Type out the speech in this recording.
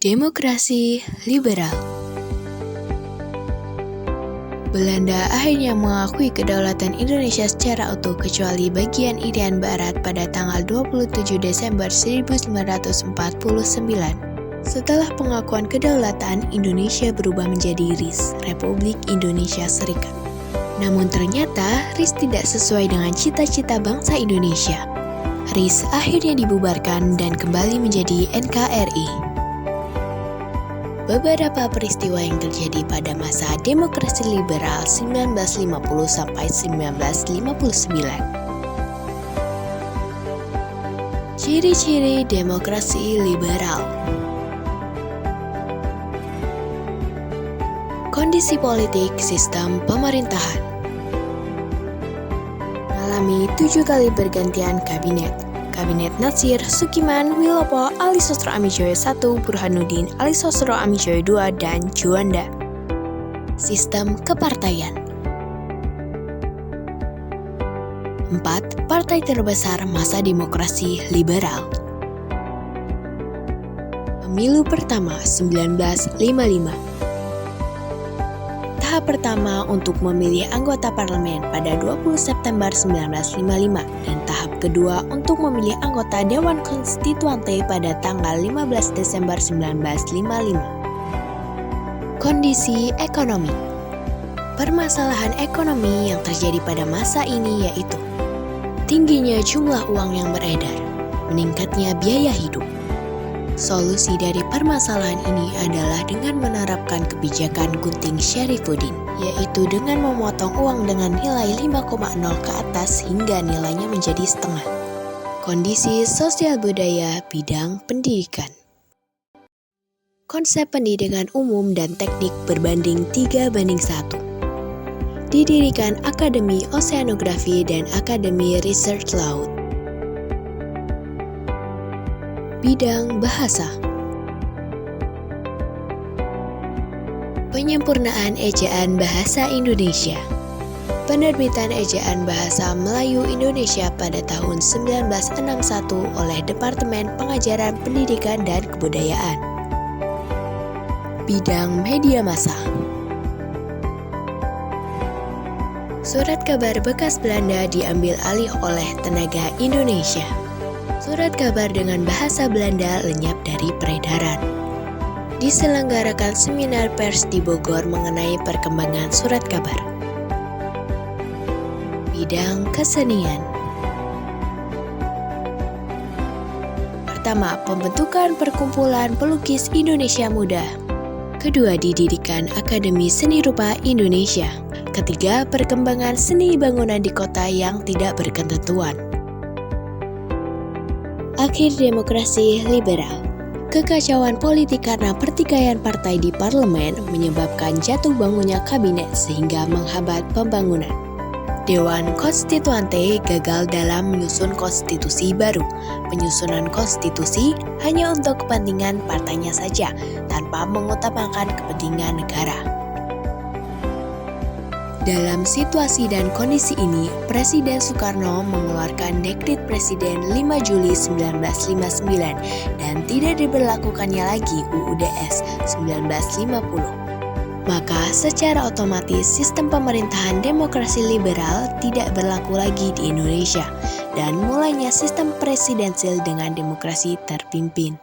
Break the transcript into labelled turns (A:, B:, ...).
A: Demokrasi liberal. Belanda akhirnya mengakui kedaulatan Indonesia secara utuh kecuali bagian Irian Barat pada tanggal 27 Desember 1949. Setelah pengakuan kedaulatan, Indonesia berubah menjadi RIS, Republik Indonesia Serikat. Namun ternyata RIS tidak sesuai dengan cita-cita bangsa Indonesia. RIS akhirnya dibubarkan dan kembali menjadi NKRI. Beberapa peristiwa yang terjadi pada masa demokrasi liberal 1950 sampai 1959. Ciri-ciri demokrasi liberal. Kondisi politik sistem pemerintahan. Mengalami 7 kali pergantian kabinet. Kabinet Natsir, Sukiman, Wilopo, Ali Sosro Amijoyo I, Burhanuddin, Ali Sosro Amijoyo II, dan Juanda. Sistem kepartaian. 4. Partai terbesar masa demokrasi liberal. Pemilu pertama 1955. Tahap pertama untuk memilih anggota parlemen pada 20 September 1955 dan tahap kedua untuk memilih anggota Dewan Konstituante pada tanggal 15 Desember 1955. Kondisi ekonomi. Permasalahan ekonomi yang terjadi pada masa ini yaitu tingginya jumlah uang yang beredar, meningkatnya biaya hidup. Solusi dari permasalahan ini adalah dengan menerapkan kebijakan Gunting Syarifuddin, yaitu dengan memotong uang dengan nilai 5,0 ke atas hingga nilainya menjadi setengah. Kondisi sosial budaya bidang pendidikan. Konsep pendidikan umum dan teknik berbanding 3:1. Didirikan Akademi Oseanografi dan Akademi Research Laut. Bidang bahasa. Penyempurnaan ejaan bahasa Indonesia. Penerbitan ejaan bahasa Melayu Indonesia pada tahun 1961 oleh Departemen Pengajaran Pendidikan dan Kebudayaan. Bidang media massa. Surat kabar bekas Belanda diambil alih oleh tenaga Indonesia. Surat kabar dengan bahasa Belanda lenyap dari peredaran. Diselenggarakan seminar pers di Bogor mengenai perkembangan surat kabar. Bidang kesenian. Pertama, pembentukan Perkumpulan Pelukis Indonesia Muda. Kedua, didirikan Akademi Seni Rupa Indonesia. Ketiga, perkembangan seni bangunan di kota yang tidak berketentuan. Akhir demokrasi liberal. Kekacauan politik karena pertikaian partai di parlemen menyebabkan jatuh bangunnya kabinet sehingga menghambat pembangunan. Dewan Konstituante gagal dalam menyusun konstitusi baru. Penyusunan konstitusi hanya untuk kepentingan partainya saja, tanpa mengutamakan kepentingan negara. Dalam situasi dan kondisi ini, Presiden Soekarno mengeluarkan Dekrit Presiden 5 Juli 1959 dan tidak diberlakukannya lagi UUDS 1950. Maka secara otomatis sistem pemerintahan demokrasi liberal tidak berlaku lagi di Indonesia dan mulainya sistem presidensil dengan demokrasi terpimpin.